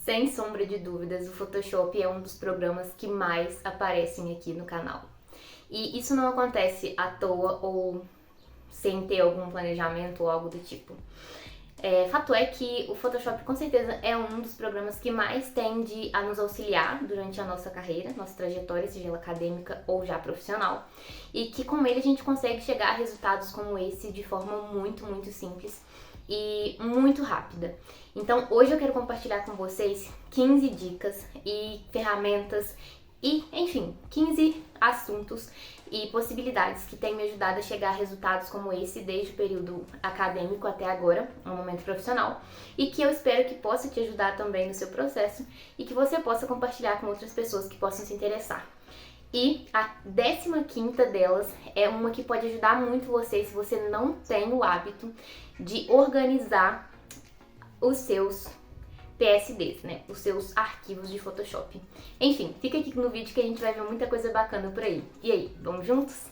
Sem sombra de dúvidas, o Photoshop é um dos programas que mais aparecem aqui no canal. E isso não acontece à toa ou sem ter algum planejamento ou algo do tipo. Fato é que o Photoshop com certeza é um dos programas que mais tende a nos auxiliar durante a nossa carreira, nossa trajetória, seja ela acadêmica ou já profissional, e que com ele a gente consegue chegar a resultados como esse de forma muito simples e muito rápida. Então hoje eu quero compartilhar com vocês 15 dicas e ferramentas e, enfim, 15 assuntos e possibilidades que têm me ajudado a chegar a resultados como esse desde o período acadêmico até agora, no momento profissional, e que eu espero que possa te ajudar também no seu processo e que você possa compartilhar com outras pessoas que possam se interessar. E a 15ª delas é uma que pode ajudar muito você se você não tem o hábito de organizar os seus PSDs, né? Os seus arquivos de Photoshop. Enfim, fica aqui no vídeo que a gente vai ver muita coisa bacana por aí. E aí, vamos juntos?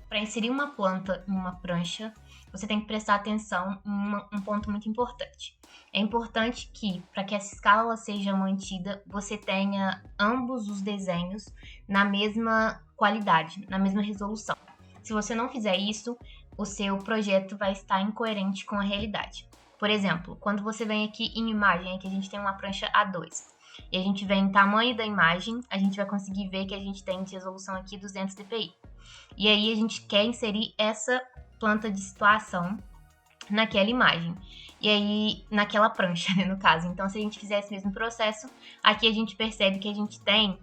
Para inserir uma planta em uma prancha, você tem que prestar atenção em um ponto muito importante. É importante que, para que essa escala seja mantida, você tenha ambos os desenhos na mesma qualidade, na mesma resolução. Se você não fizer isso, o seu projeto vai estar incoerente com a realidade. Por exemplo, quando você vem aqui em imagem, aqui a gente tem uma prancha A2, e a gente vem em tamanho da imagem, a gente vai conseguir ver que a gente tem de resolução aqui 200 dpi. E aí a gente quer inserir essa planta de situação naquela imagem, e aí naquela prancha, né, no caso. Então se a gente fizer esse mesmo processo, aqui a gente percebe que a gente tem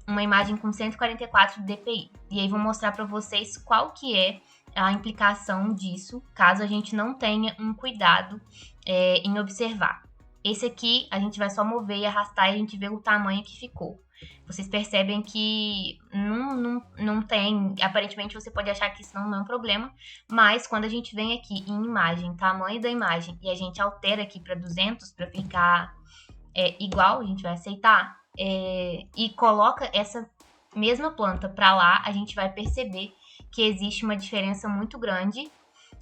uma imagem com 144 dpi. E aí vou mostrar para vocês qual que é a implicação disso, caso a gente não tenha um cuidado em observar. Esse aqui a gente vai só mover e arrastar e a gente vê o tamanho que ficou. Vocês percebem que não tem, aparentemente você pode achar que isso não é um problema, mas quando a gente vem aqui em imagem, tamanho da imagem, e a gente altera aqui para 200 para ficar igual, a gente vai aceitar, e coloca essa mesma planta para lá, a gente vai perceber que existe uma diferença muito grande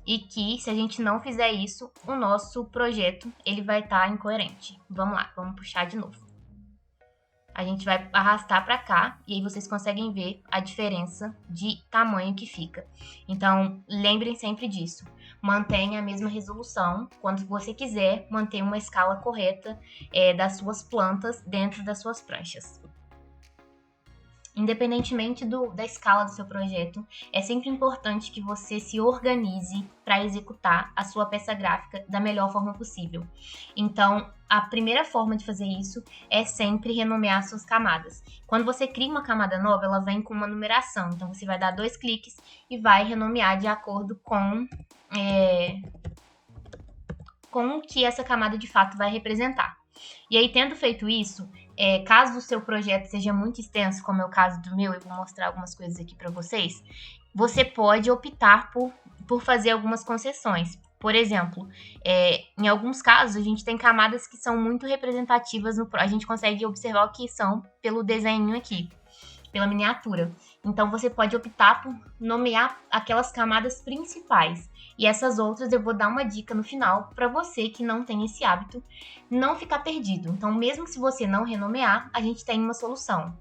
e que se a gente não fizer isso, o nosso projeto ele vai estar incoerente. Vamos lá, vamos puxar de novo. A gente vai arrastar para cá e aí vocês conseguem ver a diferença de tamanho que fica. Então, lembrem sempre disso. Mantenha a mesma resolução quando você quiser manter uma escala correta das suas plantas dentro das suas pranchas. Independentemente da escala do seu projeto, é sempre importante que você se organize para executar a sua peça gráfica da melhor forma possível. Então, a primeira forma de fazer isso é sempre renomear suas camadas. Quando você cria uma camada nova, ela vem com uma numeração. Então, você vai dar 2 cliques e vai renomear de acordo com o que essa camada de fato vai representar. E aí, tendo feito isso, caso o seu projeto seja muito extenso, como é o caso do meu, eu vou mostrar algumas coisas aqui para vocês, você pode optar por fazer algumas concessões. Por exemplo, em alguns casos, a gente tem camadas que são muito representativas, a gente consegue observar o que são pelo desenho aqui, pela miniatura. Então, você pode optar por nomear aquelas camadas principais. E essas outras eu vou dar uma dica no final para você que não tem esse hábito não ficar perdido. Então, mesmo se você não renomear, a gente tem uma solução.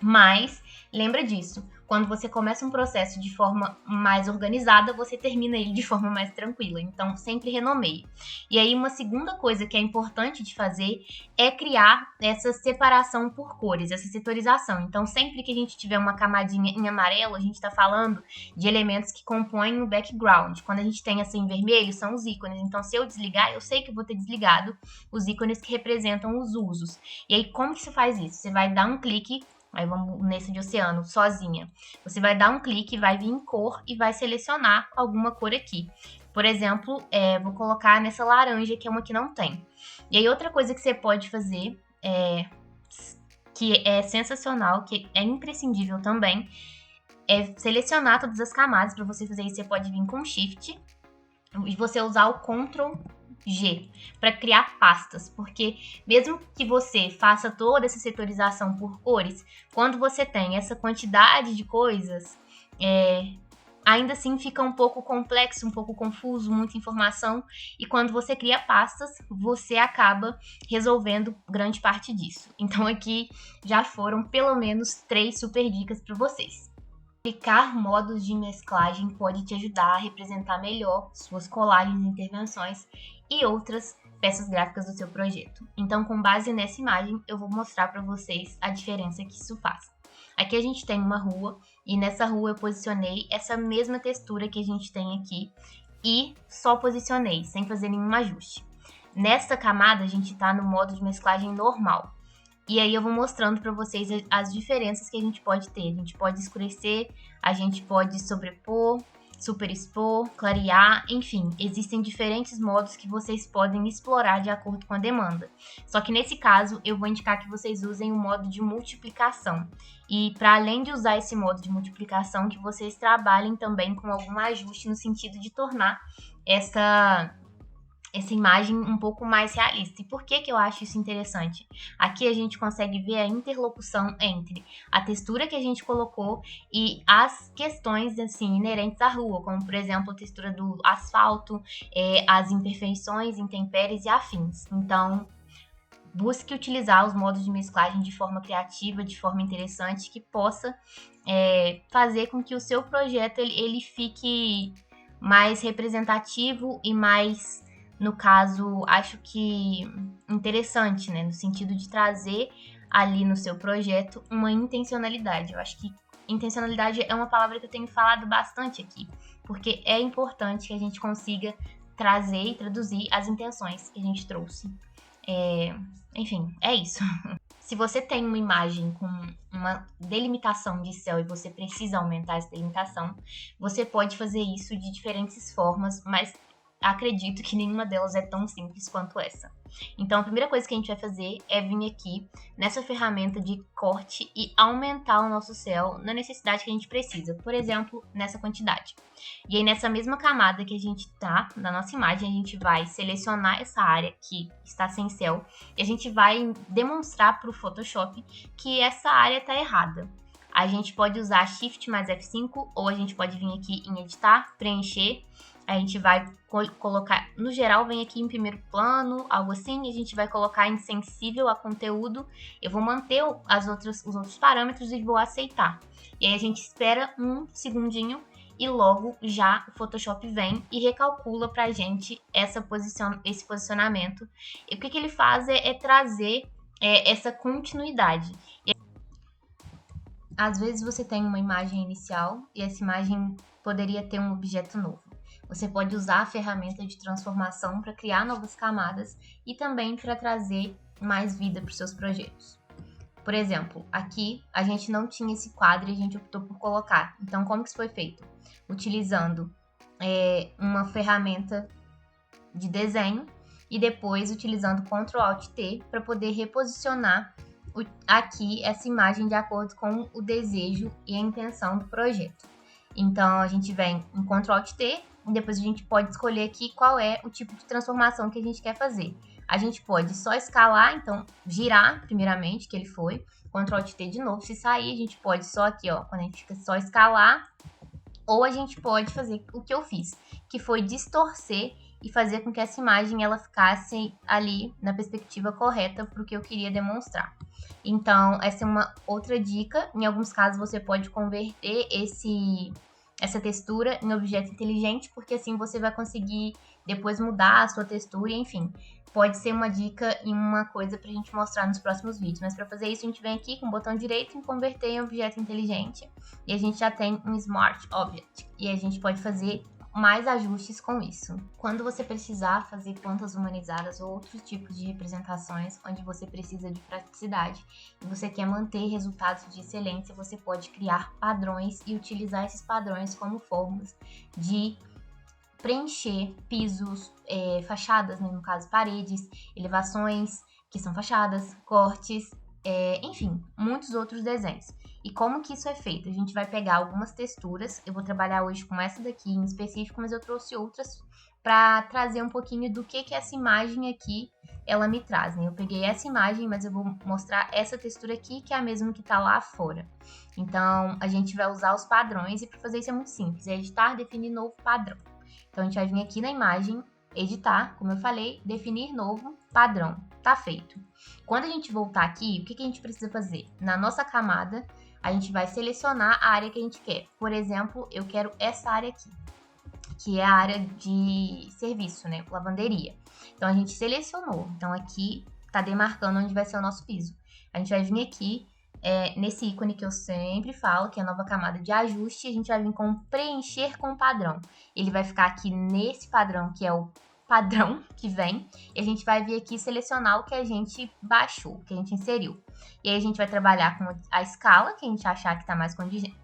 Mas, lembra disso, quando você começa um processo de forma mais organizada, você termina ele de forma mais tranquila. Então, sempre renomeie. E aí, uma segunda coisa que é importante de fazer é criar essa separação por cores, essa setorização. Então, sempre que a gente tiver uma camadinha em amarelo, a gente está falando de elementos que compõem o background. Quando a gente tem essa em vermelho, são os ícones. Então, se eu desligar, eu sei que eu vou ter desligado os ícones que representam os usos. E aí, como que se faz isso? Você vai dar um clique. Aí vamos nesse de oceano, sozinha. Você vai dar um clique, vai vir em cor e vai selecionar alguma cor aqui. Por exemplo, vou colocar nessa laranja, que é uma que não tem. E aí outra coisa que você pode fazer, que é sensacional, que é imprescindível também, é selecionar todas as camadas. Para você fazer isso, você pode vir com Shift e você usar o Ctrl G para criar pastas, porque mesmo que você faça toda essa setorização por cores, quando você tem essa quantidade de coisas, ainda assim fica um pouco complexo, um pouco confuso, muita informação, e quando você cria pastas, você acaba resolvendo grande parte disso. Então aqui já foram pelo menos 3 super dicas para vocês. Aplicar modos de mesclagem pode te ajudar a representar melhor suas colagens, intervenções e outras peças gráficas do seu projeto. Então, com base nessa imagem, eu vou mostrar para vocês a diferença que isso faz. Aqui a gente tem uma rua e nessa rua eu posicionei essa mesma textura que a gente tem aqui e só posicionei, sem fazer nenhum ajuste. Nessa camada a gente está no modo de mesclagem normal. E aí eu vou mostrando para vocês as diferenças que a gente pode ter. A gente pode escurecer, a gente pode sobrepor, superexpor, clarear, enfim, existem diferentes modos que vocês podem explorar de acordo com a demanda. Só que nesse caso, eu vou indicar que vocês usem o modo de multiplicação. E para além de usar esse modo de multiplicação, que vocês trabalhem também com algum ajuste no sentido de tornar essa imagem um pouco mais realista. E por que eu acho isso interessante? Aqui a gente consegue ver a interlocução entre a textura que a gente colocou e as questões assim inerentes à rua, como por exemplo a textura do asfalto, as imperfeições, intempéries e afins. Então, busque utilizar os modos de mesclagem de forma criativa, de forma interessante, que possa fazer com que o seu projeto ele fique mais representativo e mais, no caso, acho que interessante, né? No sentido de trazer ali no seu projeto uma intencionalidade. Eu acho que intencionalidade é uma palavra que eu tenho falado bastante aqui, porque é importante que a gente consiga trazer e traduzir as intenções que a gente trouxe. Enfim, é isso. Se você tem uma imagem com uma delimitação de céu e você precisa aumentar essa delimitação, você pode fazer isso de diferentes formas, mas acredito que nenhuma delas é tão simples quanto essa. Então, a primeira coisa que a gente vai fazer é vir aqui nessa ferramenta de corte e aumentar o nosso céu na necessidade que a gente precisa. Por exemplo, nessa quantidade. E aí, nessa mesma camada que a gente tá, na nossa imagem, a gente vai selecionar essa área que está sem céu e a gente vai demonstrar para o Photoshop que essa área está errada. A gente pode usar Shift mais F5 ou a gente pode vir aqui em editar, preencher. A gente vai colocar, no geral, vem aqui em primeiro plano, algo assim, e a gente vai colocar em sensível a conteúdo. Eu vou manter os outros parâmetros e vou aceitar. E aí a gente espera um segundinho e logo já o Photoshop vem e recalcula pra gente esse posicionamento. E o que ele faz é trazer essa continuidade. Às vezes você tem uma imagem inicial e essa imagem poderia ter um objeto novo. Você pode usar a ferramenta de transformação para criar novas camadas e também para trazer mais vida para os seus projetos. Por exemplo, aqui a gente não tinha esse quadro e a gente optou por colocar. Então, como que isso foi feito? Utilizando uma ferramenta de desenho e depois utilizando Ctrl Alt T para poder reposicionar aqui essa imagem de acordo com o desejo e a intenção do projeto. Então, a gente vem em Ctrl Alt T e depois a gente pode escolher aqui qual é o tipo de transformação que a gente quer fazer. A gente pode só escalar, então girar primeiramente, que ele foi, Ctrl Alt T de novo. Se sair, a gente pode só aqui, ó, quando a gente fica só escalar, ou a gente pode fazer o que eu fiz, que foi distorcer e fazer com que essa imagem ela ficasse ali na perspectiva correta para o que eu queria demonstrar. Então, essa é uma outra dica. Em alguns casos, você pode converter essa textura em objeto inteligente, porque assim você vai conseguir depois mudar a sua textura, enfim. Pode ser uma dica e uma coisa pra gente mostrar nos próximos vídeos. Mas para fazer isso, a gente vem aqui com o botão direito em converter em objeto inteligente. E a gente já tem um Smart Object. E a gente pode fazer mais ajustes com isso. Quando você precisar fazer plantas humanizadas ou outros tipos de representações onde você precisa de praticidade e você quer manter resultados de excelência, você pode criar padrões e utilizar esses padrões como formas de preencher pisos, fachadas, né, no caso paredes, elevações, que são fachadas, cortes, enfim, muitos outros desenhos. E como que isso é feito? A gente vai pegar algumas texturas, eu vou trabalhar hoje com essa daqui em específico, mas eu trouxe outras para trazer um pouquinho do que essa imagem aqui ela me traz, né? Eu peguei essa imagem, mas eu vou mostrar essa textura aqui, que é a mesma que tá lá fora. Então, a gente vai usar os padrões, e para fazer isso é muito simples, é editar, definir novo padrão. Então, a gente vai vir aqui na imagem, editar, como eu falei, definir novo padrão. Tá feito. Quando a gente voltar aqui, o que a gente precisa fazer? Na nossa camada, a gente vai selecionar a área que a gente quer. Por exemplo, eu quero essa área aqui, que é a área de serviço, né? Lavanderia. Então, a gente selecionou. Então, aqui tá demarcando onde vai ser o nosso piso. A gente vai vir aqui nesse ícone que eu sempre falo, que é a nova camada de ajuste. A gente vai vir com preencher com padrão. Ele vai ficar aqui nesse padrão, que é o padrão que vem, e a gente vai vir aqui selecionar o que a gente baixou, o que a gente inseriu. E aí a gente vai trabalhar com a escala, que a gente achar que está mais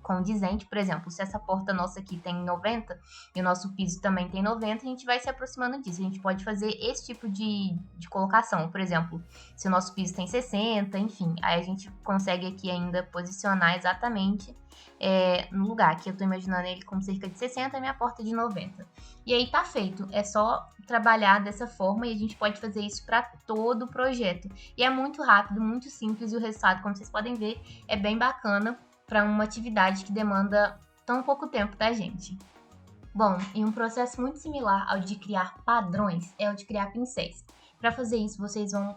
condizente. Por exemplo, se essa porta nossa aqui tem 90 e o nosso piso também tem 90, a gente vai se aproximando disso. A gente pode fazer esse tipo de colocação. Por exemplo, se o nosso piso tem 60, enfim, aí a gente consegue aqui ainda posicionar exatamente no lugar. Aqui eu tô imaginando ele com cerca de 60 e minha porta de 90. E aí tá feito, é só trabalhar dessa forma e a gente pode fazer isso para todo o projeto. E é muito rápido, muito simples e o resultado, como vocês podem ver, é bem bacana para uma atividade que demanda tão pouco tempo da gente. Bom, e um processo muito similar ao de criar padrões é o de criar pincéis. Para fazer isso, vocês vão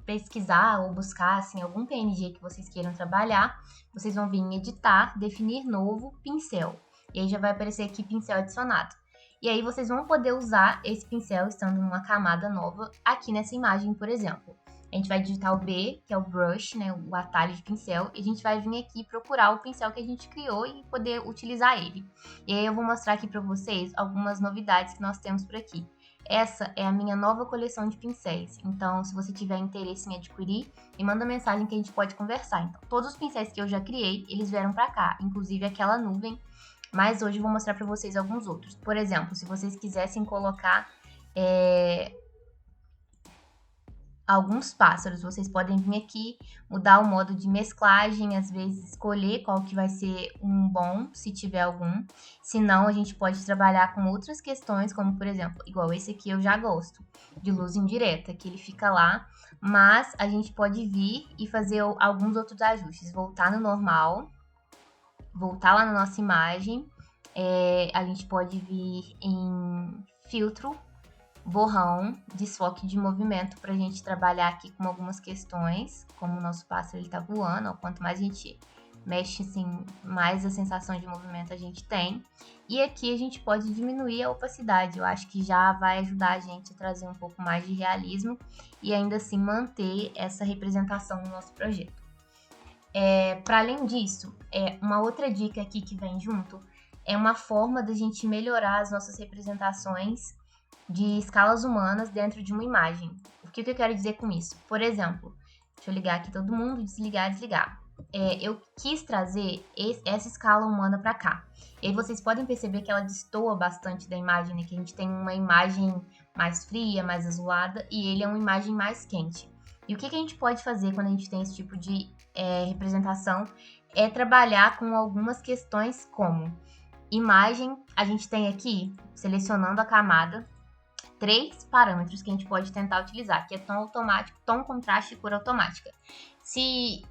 pesquisar ou buscar assim, algum PNG que vocês queiram trabalhar, vocês vão vir em editar, definir novo, pincel. E aí já vai aparecer aqui pincel adicionado. E aí vocês vão poder usar esse pincel estando numa camada nova aqui nessa imagem, por exemplo. A gente vai digitar o B, que é o brush, né, o atalho de pincel, e a gente vai vir aqui procurar o pincel que a gente criou e poder utilizar ele. E aí eu vou mostrar aqui para vocês algumas novidades que nós temos por aqui. Essa é a minha nova coleção de pincéis, então se você tiver interesse em adquirir, me manda mensagem que a gente pode conversar. Então, todos os pincéis que eu já criei, eles vieram para cá, inclusive aquela nuvem, mas hoje eu vou mostrar para vocês alguns outros. Por exemplo, se vocês quisessem colocar alguns pássaros, vocês podem vir aqui, mudar o modo de mesclagem, às vezes escolher qual que vai ser um bom, se tiver algum. Se não, a gente pode trabalhar com outras questões, como por exemplo, igual esse aqui eu já gosto, de luz indireta, que ele fica lá, mas a gente pode vir e fazer alguns outros ajustes, voltar no normal, voltar lá na nossa imagem, a gente pode vir em filtro, borrão, desfoque de movimento para a gente trabalhar aqui com algumas questões, como o nosso pássaro ele tá voando, ó, quanto mais a gente mexe assim, mais a sensação de movimento a gente tem. E aqui a gente pode diminuir a opacidade, eu acho que já vai ajudar a gente a trazer um pouco mais de realismo e ainda assim manter essa representação no nosso projeto. Para além disso, uma outra dica aqui que vem junto é uma forma da gente melhorar as nossas representações de escalas humanas dentro de uma imagem. O que eu quero dizer com isso? Por exemplo, deixa eu ligar aqui todo mundo, desligar. Eu quis trazer essa escala humana para cá. E aí vocês podem perceber que ela destoa bastante da imagem, né? Que a gente tem uma imagem mais fria, mais azulada, e ele é uma imagem mais quente. E o que a gente pode fazer quando a gente tem esse tipo de representação é trabalhar com algumas questões como imagem. A gente tem aqui, selecionando a camada, 3 parâmetros que a gente pode tentar utilizar, que é tom automático, tom, contraste e cor automática. Se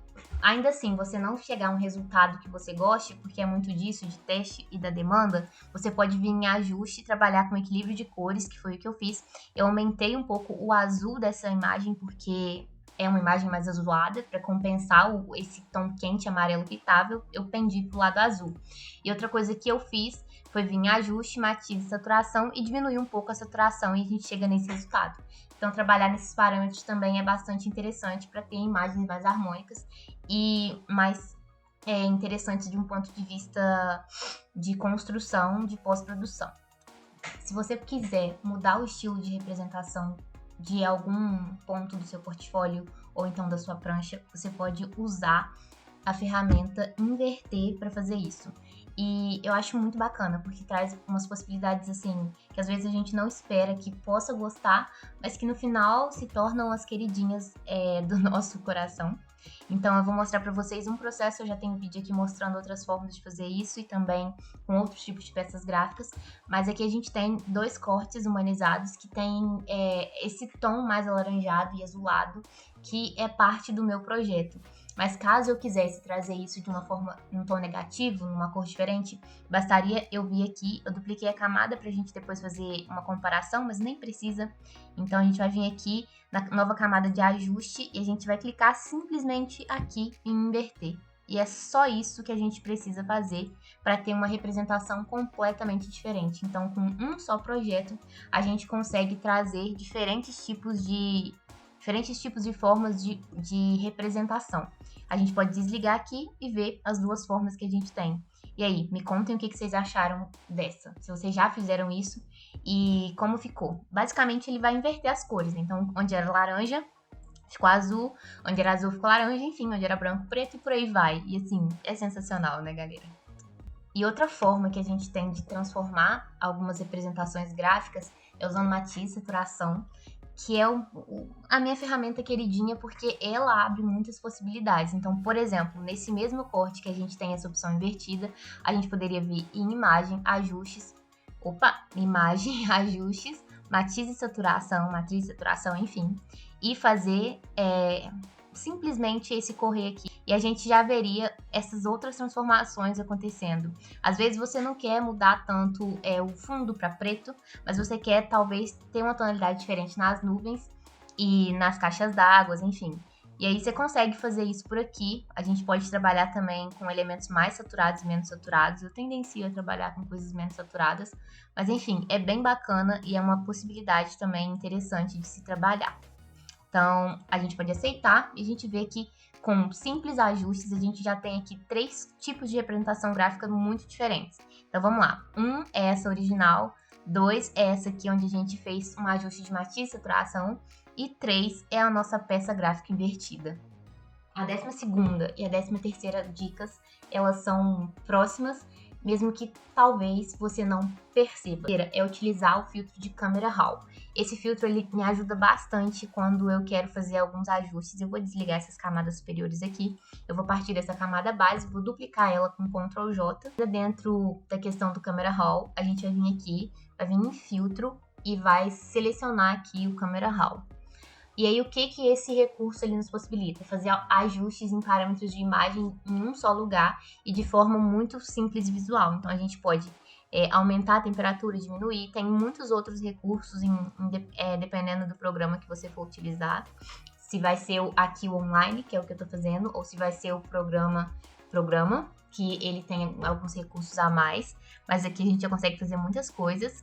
ainda assim você não chegar a um resultado que você goste, porque é muito disso, de teste e da demanda, você pode vir em ajuste e trabalhar com equilíbrio de cores, que foi o que eu fiz. Eu aumentei um pouco o azul dessa imagem, porque é uma imagem mais azulada, para compensar esse tom quente amarelo pitável, eu pendi pro lado azul. E outra coisa que eu fiz foi vir em ajuste, matiz e saturação e diminuir um pouco a saturação e a gente chega nesse resultado. Então, trabalhar nesses parâmetros também é bastante interessante para ter imagens mais harmônicas e mais interessantes de um ponto de vista de construção, de pós-produção. Se você quiser mudar o estilo de representação de algum ponto do seu portfólio ou então da sua prancha, você pode usar a ferramenta Inverter para fazer isso. E eu acho muito bacana, porque traz umas possibilidades assim, que às vezes a gente não espera que possa gostar, mas que no final se tornam as queridinhas do nosso coração. Então eu vou mostrar para vocês um processo, eu já tenho um vídeo aqui mostrando outras formas de fazer isso e também com outros tipos de peças gráficas, mas aqui a gente tem 2 cortes humanizados que tem esse tom mais alaranjado e azulado, que é parte do meu projeto. Mas caso eu quisesse trazer isso de uma forma, num tom negativo, numa cor diferente, bastaria eu vir aqui, eu dupliquei a camada pra gente depois fazer uma comparação, mas nem precisa. Então a gente vai vir aqui na nova camada de ajuste e a gente vai clicar simplesmente aqui em inverter. E é só isso que a gente precisa fazer para ter uma representação completamente diferente. Então, com um só projeto, a gente consegue trazer diferentes tipos de formas de representação. A gente pode desligar aqui e ver as 2 formas que a gente tem. E aí, me contem o que vocês acharam dessa. Se vocês já fizeram isso e como ficou. Basicamente, ele vai inverter as cores, né? Então, onde era laranja, ficou azul. Onde era azul, ficou laranja. Enfim, onde era branco, preto e por aí vai. E assim, é sensacional, né, galera? E outra forma que a gente tem de transformar algumas representações gráficas é usando matiz, saturação, que é a minha ferramenta queridinha, porque ela abre muitas possibilidades. Então, por exemplo, nesse mesmo corte que a gente tem essa opção invertida, a gente poderia vir em imagem, ajustes, ajustes, matiz e saturação, matriz e saturação, enfim, e fazer simplesmente esse correr aqui. E a gente já veria essas outras transformações acontecendo. Às vezes você não quer mudar tanto o fundo para preto, mas você quer talvez ter uma tonalidade diferente nas nuvens e nas caixas d'água, enfim. E aí você consegue fazer isso por aqui. A gente pode trabalhar também com elementos mais saturados e menos saturados. Eu tendencio a trabalhar com coisas menos saturadas, mas enfim, é bem bacana e é uma possibilidade também interessante de se trabalhar. Então, a gente pode aceitar e a gente vê que com simples ajustes a gente já tem aqui 3 tipos de representação gráfica muito diferentes. Então, vamos lá. 1 é essa original, 2 é essa aqui onde a gente fez um ajuste de matiz e saturação e 3 é a nossa peça gráfica invertida. A 12ª e a 13ª dicas, elas são próximas, mesmo que talvez você não perceba. É utilizar o filtro de Camera Raw. Esse filtro ele me ajuda bastante quando eu quero fazer alguns ajustes. Eu vou desligar essas camadas superiores aqui. Eu vou partir dessa camada base, vou duplicar ela com Ctrl J. Dentro da questão do Camera Raw, a gente vai vir aqui, vai vir em filtro e vai selecionar aqui o Camera Raw. E aí, o que esse recurso ele nos possibilita? Fazer ajustes em parâmetros de imagem em um só lugar e de forma muito simples e visual. Então, a gente pode aumentar a temperatura, diminuir. Tem muitos outros recursos, dependendo do programa que você for utilizar. Se vai ser aqui o online, que é o que eu estou fazendo, ou se vai ser o programa, que ele tem alguns recursos a mais. Mas aqui a gente já consegue fazer muitas coisas.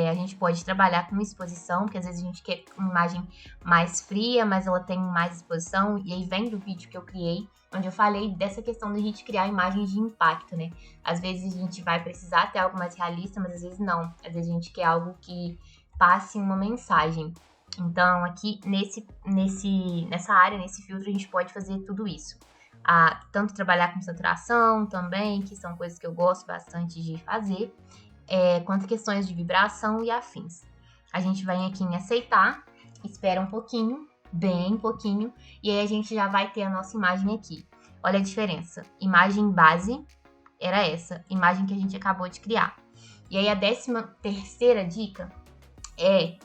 A gente pode trabalhar com exposição, porque às vezes a gente quer uma imagem mais fria, mas ela tem mais exposição, e aí vem do vídeo que eu criei, onde eu falei dessa questão da gente criar imagens de impacto, né? Às vezes a gente vai precisar ter algo mais realista, mas às vezes não. Às vezes a gente quer algo que passe uma mensagem. Então, aqui nessa área, nesse filtro, a gente pode fazer tudo isso. Tanto trabalhar com saturação também, que são coisas que eu gosto bastante de fazer, quanto questões de vibração e afins. A gente vai aqui em aceitar, espera um pouquinho, bem pouquinho, e aí a gente já vai ter a nossa imagem aqui. Olha a diferença. Imagem base era essa, imagem que a gente acabou de criar. E aí a 13ª dica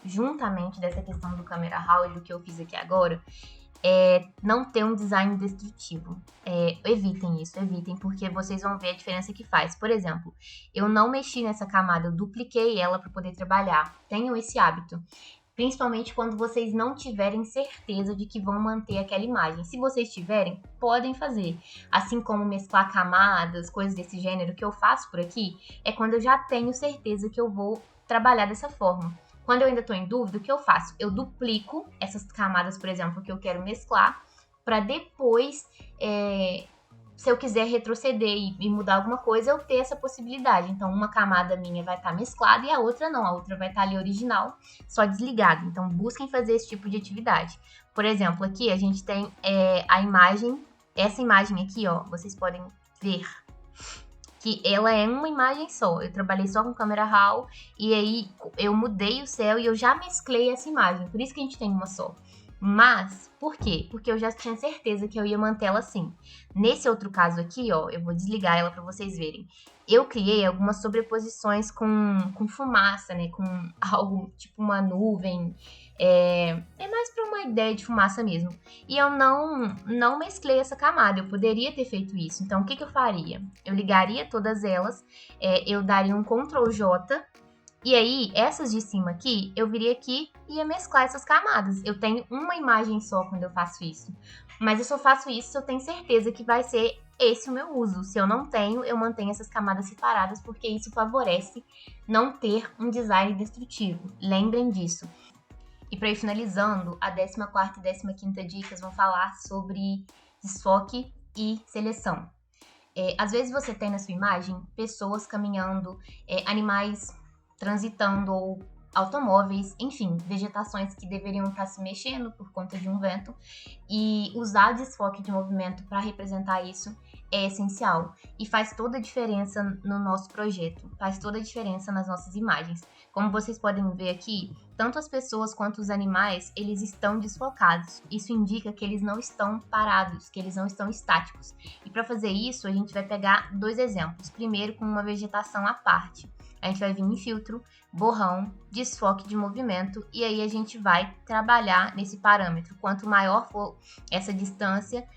juntamente dessa questão do Camera Raw e do que eu fiz aqui agora, não ter um design destrutivo. Evitem, porque vocês vão ver a diferença que faz. Por exemplo, eu não mexi nessa camada, eu dupliquei ela para poder trabalhar. Tenham esse hábito. Principalmente quando vocês não tiverem certeza de que vão manter aquela imagem. Se vocês tiverem, podem fazer. Assim como mesclar camadas, coisas desse gênero que eu faço por aqui, é quando eu já tenho certeza que eu vou trabalhar dessa forma. Quando eu ainda estou em dúvida, o que eu faço? Eu duplico essas camadas, por exemplo, que eu quero mesclar, para depois, se eu quiser retroceder e mudar alguma coisa, eu ter essa possibilidade. Então, uma camada minha vai estar mesclada e a outra não. A outra vai estar ali original, só desligada. Então, busquem fazer esse tipo de atividade. Por exemplo, aqui a gente tem a imagem, essa imagem aqui, ó, vocês podem ver que ela é uma imagem só. Eu trabalhei só com Camera Raw e aí eu mudei o céu e eu já mesclei essa imagem. Por isso que a gente tem uma só. Mas, por quê? Porque eu já tinha certeza que eu ia manter ela assim. Nesse outro caso aqui, ó, eu vou desligar ela para vocês verem. Eu criei algumas sobreposições com fumaça, né? Com algo tipo uma nuvem. É mais para uma ideia de fumaça mesmo. E eu não mesclei essa camada. Eu poderia ter feito isso. Então, o que eu faria? Eu ligaria todas elas, eu daria um Ctrl J. E aí, essas de cima aqui, eu viria aqui e ia mesclar essas camadas. Eu tenho uma imagem só quando eu faço isso. Mas eu só faço isso se eu tenho certeza que vai ser esse o meu uso. Se eu não tenho, eu mantenho essas camadas separadas, porque isso favorece não ter um design destrutivo. Lembrem disso. E para ir finalizando, a 14ª e 15ª dicas vão falar sobre desfoque e seleção. Às vezes você tem na sua imagem pessoas caminhando, animais transitando ou automóveis, enfim, vegetações que deveriam estar se mexendo por conta de um vento, e usar desfoque de movimento para representar isso é essencial e faz toda a diferença no nosso projeto, faz toda a diferença nas nossas imagens. Como vocês podem ver aqui, tanto as pessoas quanto os animais, eles estão desfocados. Isso indica que eles não estão parados, que eles não estão estáticos. E para fazer isso, a gente vai pegar 2 exemplos. Primeiro, com uma vegetação à parte. A gente vai vir em filtro, borrão, desfoque de movimento, e aí a gente vai trabalhar nesse parâmetro. Quanto maior for essa distância,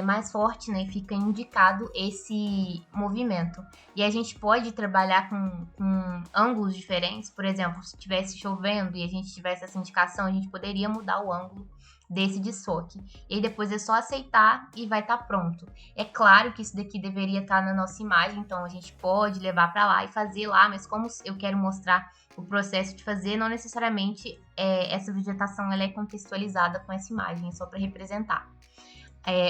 mais forte, né, fica indicado esse movimento. E a gente pode trabalhar com ângulos diferentes. Por exemplo, se estivesse chovendo e a gente tivesse essa indicação, a gente poderia mudar o ângulo desse desfoque. E aí depois é só aceitar e vai estar pronto. É claro que isso daqui deveria estar na nossa imagem, então a gente pode levar para lá e fazer lá, mas como eu quero mostrar o processo de fazer, não necessariamente essa vegetação ela é contextualizada com essa imagem, é só para representar.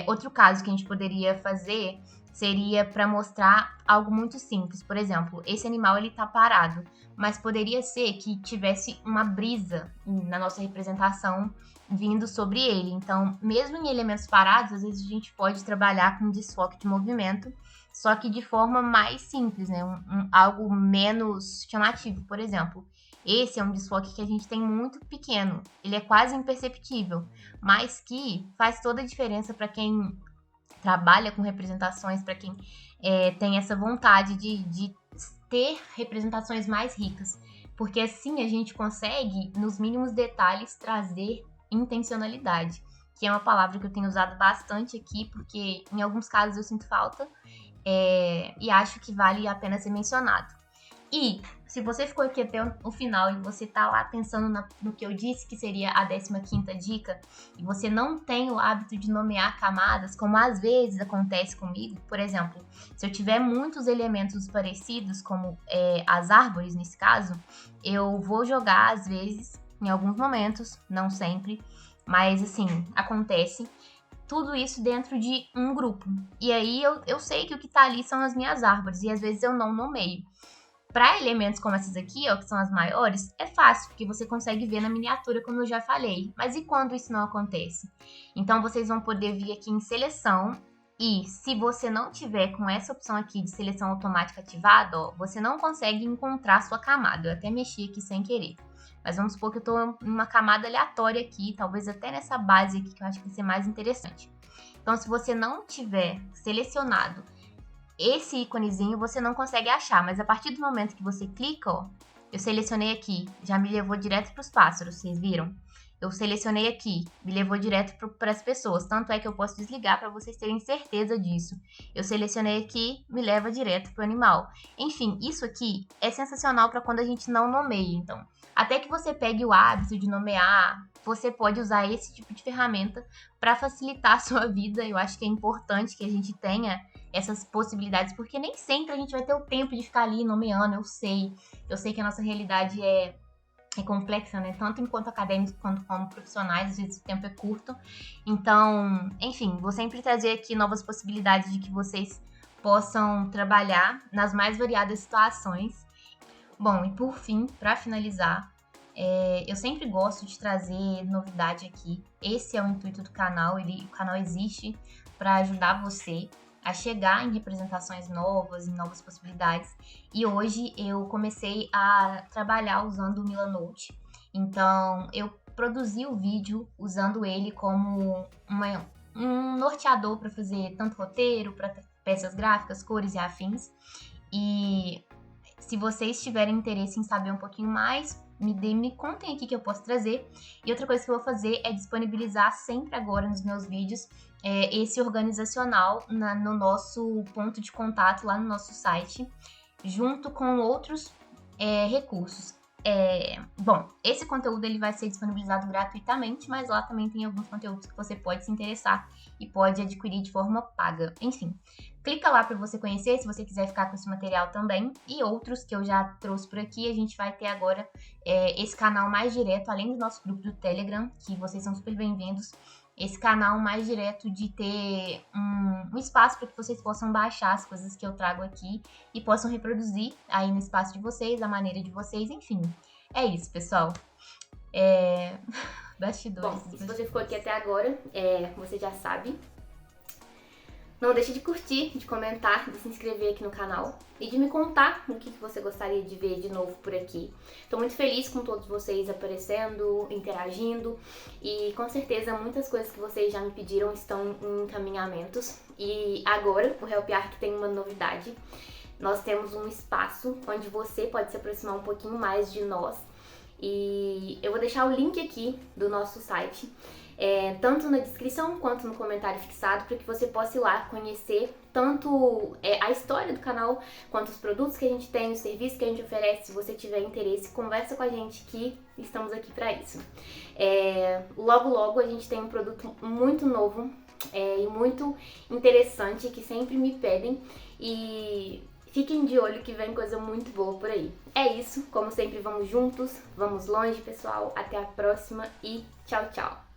Outro caso que a gente poderia fazer seria para mostrar algo muito simples. Por exemplo, esse animal ele tá parado, mas poderia ser que tivesse uma brisa na nossa representação vindo sobre ele. Então, mesmo em elementos parados, às vezes a gente pode trabalhar com desfoque de movimento, só que de forma mais simples, né? Algo menos chamativo. Por exemplo, esse é um desfoque que a gente tem muito pequeno, ele é quase imperceptível, mas que faz toda a diferença para quem trabalha com representações, para quem tem essa vontade de ter representações mais ricas, porque assim a gente consegue, nos mínimos detalhes, trazer intencionalidade, que é uma palavra que eu tenho usado bastante aqui, porque em alguns casos eu sinto falta e acho que vale a pena ser mencionado. E se você ficou aqui até o final e você tá lá pensando no que eu disse que seria a 15ª dica, e você não tem o hábito de nomear camadas, como às vezes acontece comigo, por exemplo, se eu tiver muitos elementos parecidos, como as árvores nesse caso, eu vou jogar às vezes, em alguns momentos, não sempre, mas assim, acontece, tudo isso dentro de um grupo. E aí eu sei que o que tá ali são as minhas árvores, e às vezes eu não nomeio. Para elementos como essas aqui, ó, que são as maiores, é fácil, porque você consegue ver na miniatura, como eu já falei. Mas e quando isso não acontece? Então, vocês vão poder vir aqui em seleção, e se você não tiver com essa opção aqui de seleção automática ativada, ó, você não consegue encontrar a sua camada. Eu até mexi aqui sem querer. Mas vamos supor que eu estou em uma camada aleatória aqui, talvez até nessa base aqui, que eu acho que vai ser mais interessante. Então, se você não tiver selecionado esse íconezinho, você não consegue achar, mas a partir do momento que você clica, ó, eu selecionei aqui, já me levou direto para os pássaros, vocês viram? Eu selecionei aqui, me levou direto para as pessoas, tanto é que eu posso desligar para vocês terem certeza disso. Eu selecionei aqui, me leva direto para o animal. Enfim, isso aqui é sensacional para quando a gente não nomeia, então. Até que você pegue o hábito de nomear, você pode usar esse tipo de ferramenta para facilitar a sua vida. Eu acho que é importante que a gente tenha essas possibilidades, porque nem sempre a gente vai ter o tempo de ficar ali nomeando, eu sei que a nossa realidade é complexa, né? Tanto enquanto acadêmicos quanto como profissionais, às vezes o tempo é curto. Então, enfim, vou sempre trazer aqui novas possibilidades de que vocês possam trabalhar nas mais variadas situações. Bom, e por fim, para finalizar, eu sempre gosto de trazer novidade aqui. Esse é o intuito do canal, o canal existe para ajudar você a chegar em representações novas, em novas possibilidades. E hoje eu comecei a trabalhar usando o Milanote. Então, eu produzir o vídeo usando ele como um norteador para fazer tanto roteiro, para peças gráficas, cores e afins. E se vocês tiverem interesse em saber um pouquinho mais, me contem aqui que eu posso trazer. E outra coisa que eu vou fazer é disponibilizar sempre agora nos meus vídeos esse organizacional no nosso ponto de contato lá no nosso site, junto com outros recursos. Bom, esse conteúdo ele vai ser disponibilizado gratuitamente, mas lá também tem alguns conteúdos que você pode se interessar e pode adquirir de forma paga. Enfim, clica lá para você conhecer, se você quiser ficar com esse material também, e outros que eu já trouxe por aqui. A gente vai ter agora esse canal mais direto, além do nosso grupo do Telegram, que vocês são super bem-vindos. Esse canal mais direto de ter um espaço para que vocês possam baixar as coisas que eu trago aqui e possam reproduzir aí no espaço de vocês, da maneira de vocês, enfim. É isso, pessoal. Bastidores. Bom, se você ficou aqui até agora, você já sabe. Não deixe de curtir, de comentar, de se inscrever aqui no canal e de me contar o que você gostaria de ver de novo por aqui. Estou muito feliz com todos vocês aparecendo, interagindo e com certeza muitas coisas que vocês já me pediram estão em encaminhamentos. E agora o Help Arc tem uma novidade. Nós temos um espaço onde você pode se aproximar um pouquinho mais de nós e eu vou deixar o link aqui do nosso site. Tanto na descrição quanto no comentário fixado, para que você possa ir lá conhecer tanto a história do canal, quanto os produtos que a gente tem, os serviços que a gente oferece. Se você tiver interesse, conversa com a gente que estamos aqui para isso. Logo logo a gente tem um produto muito novo e muito interessante que sempre me pedem e fiquem de olho que vem coisa muito boa por aí. É isso, como sempre, vamos juntos, vamos longe, pessoal. Até a próxima e tchau, tchau!